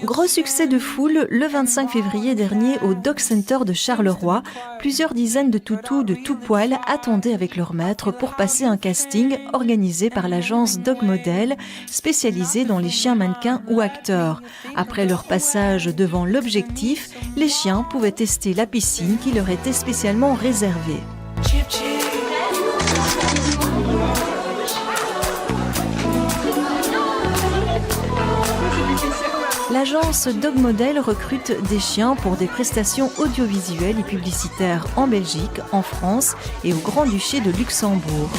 Gros succès de foule le 25 février dernier au Dog Center de Charleroi. Plusieurs dizaines de toutous de tout poil attendaient avec leur maître pour passer un casting organisé par l'agence Dog Model, spécialisée dans les chiens mannequins ou acteurs. Après leur passage devant l'objectif, les chiens pouvaient tester la piscine qui leur était spécialement réservée. L'agence Dog Model recrute des chiens pour des prestations audiovisuelles et publicitaires en Belgique, en France et au Grand-Duché de Luxembourg.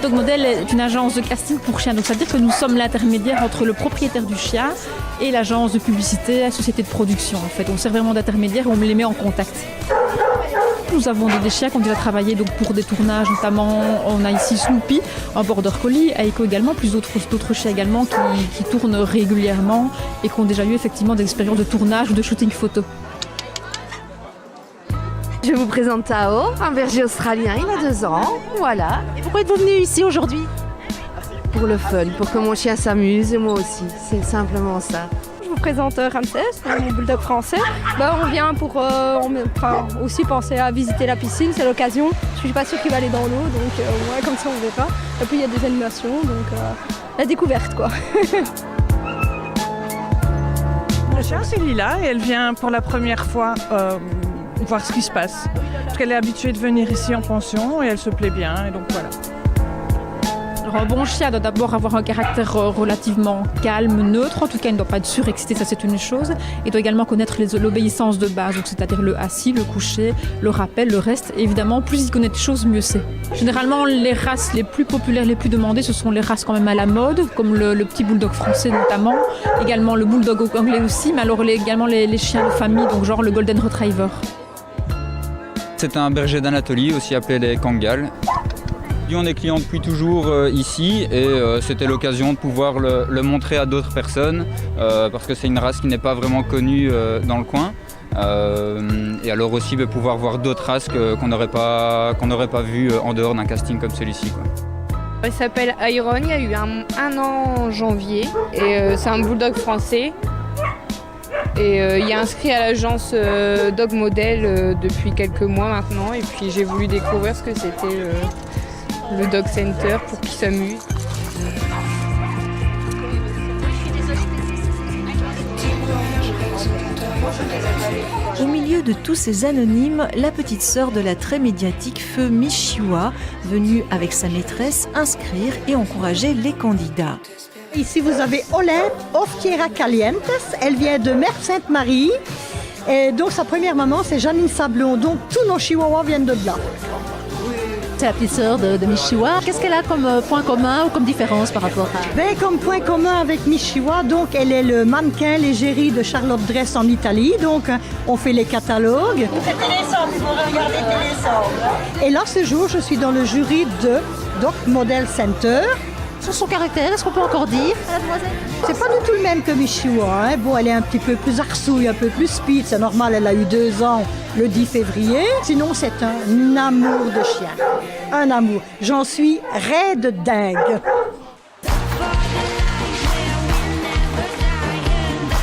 Dog Model est une agence de casting pour chiens, donc ça veut dire que nous sommes l'intermédiaire entre le propriétaire du chien et l'agence de publicité, la société de production en fait. On sert vraiment d'intermédiaire et on les met en contact. Nous avons des chiens qui ont déjà travaillé donc, pour des tournages, notamment on a ici Snoopy, un border collie, Aiko également, plus d'autres chiens également qui tournent régulièrement et qui ont déjà eu effectivement des expériences de tournage ou de shooting photo. Je vous présente Tao, un berger australien, il a 2 ans, voilà. Et pourquoi êtes-vous venu ici aujourd'hui? Pour le fun, pour que mon chien s'amuse et moi aussi, c'est simplement ça. Je vous présente Ramsès, mon bulldog français. On vient pour aussi penser à visiter la piscine, c'est l'occasion. Je suis pas sûre qu'il va aller dans l'eau, donc comme ça on verra. Et puis il y a des animations, donc la découverte quoi. Le chien c'est Lila et elle vient pour la première fois voir ce qui se passe. Parce qu'elle est habituée de venir ici en pension et elle se plaît bien et donc voilà. Alors un bon chien doit d'abord avoir un caractère relativement calme, neutre, en tout cas il ne doit pas être surexcité, ça c'est une chose. Il doit également connaître l'obéissance de base, donc c'est-à-dire le assis, le coucher, le rappel, le reste. Et évidemment, plus il connaît de choses, mieux c'est. Généralement, les races les plus populaires, les plus demandées, ce sont les races quand même à la mode, comme le petit bulldog français notamment, également le bulldog anglais aussi, mais alors également les chiens de famille, donc genre le golden retriever. C'est un berger d'Anatolie, aussi appelé les Kangals. On est client depuis toujours ici et c'était l'occasion de pouvoir le montrer à d'autres personnes parce que c'est une race qui n'est pas vraiment connue dans le coin. Et alors aussi de pouvoir voir d'autres races qu'on n'aurait pas vues en dehors d'un casting comme celui-ci, quoi. Il s'appelle Iron, il y a eu un an en janvier et c'est un bulldog français. Et il est inscrit à l'agence Dog Model depuis quelques mois maintenant et puis j'ai voulu découvrir ce que c'était le Dog Center pour qu'il s'amuse. Au milieu de tous ces anonymes, la petite sœur de la très médiatique feu Michiwa, venue avec sa maîtresse inscrire et encourager les candidats. Ici vous avez Olympe Oftiera Calientes, elle vient de Mère-Sainte-Marie et donc sa première maman c'est Janine Sablon, donc tous nos chihuahuas viennent de là. C'est la petite sœur de Michiwa. Qu'est-ce qu'elle a comme point commun ou comme différence par rapport à... Comme point commun avec Michiwa, donc elle est le mannequin l'égérie de Charlotte Dress en Italie, donc on fait les catalogues. Vous faites Télécentre, vous regardez Télécentre. Et là ce jour je suis dans le jury de Dog Model Center. Sur son caractère, est-ce qu'on peut encore dire à la demoiselle? C'est pas du tout le même que Michiwa, hein. Bon, elle est un petit peu plus arsouille, un peu plus speed, c'est normal, elle a eu 2 ans le 10 février. Sinon, c'est un amour de chien, un amour. J'en suis raide dingue.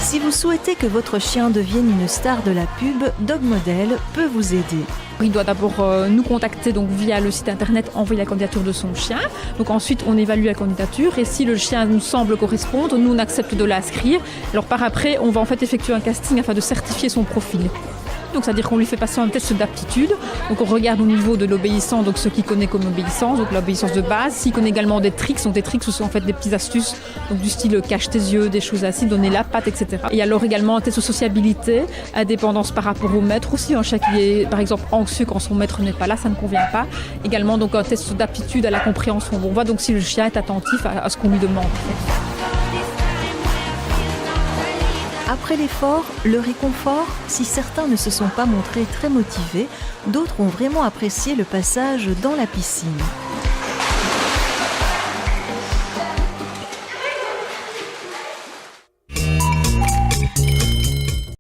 Si vous souhaitez que votre chien devienne une star de la pub, Dog Model peut vous aider. Il doit d'abord nous contacter donc via le site internet, envoyer la candidature de son chien. Donc ensuite, on évalue la candidature et si le chien nous semble correspondre, nous on accepte de l'inscrire. Alors par après, on va en fait effectuer un casting afin de certifier son profil. Donc c'est-à-dire qu'on lui fait passer un test d'aptitude. Donc on regarde au niveau de l'obéissance, donc ce qu'il connaît comme obéissance, donc l'obéissance de base. S'il connaît également des tricks, donc des tricks ce sont en fait des petites astuces, donc du style cache tes yeux, des choses ainsi, donner la patte, etc. Et alors également un test de sociabilité, indépendance par rapport au maître aussi. Un chat qui est par exemple anxieux quand son maître n'est pas là, ça ne convient pas. Également donc un test d'aptitude à la compréhension. On voit donc si le chien est attentif à ce qu'on lui demande. Après l'effort, le réconfort, si certains ne se sont pas montrés très motivés, d'autres ont vraiment apprécié le passage dans la piscine.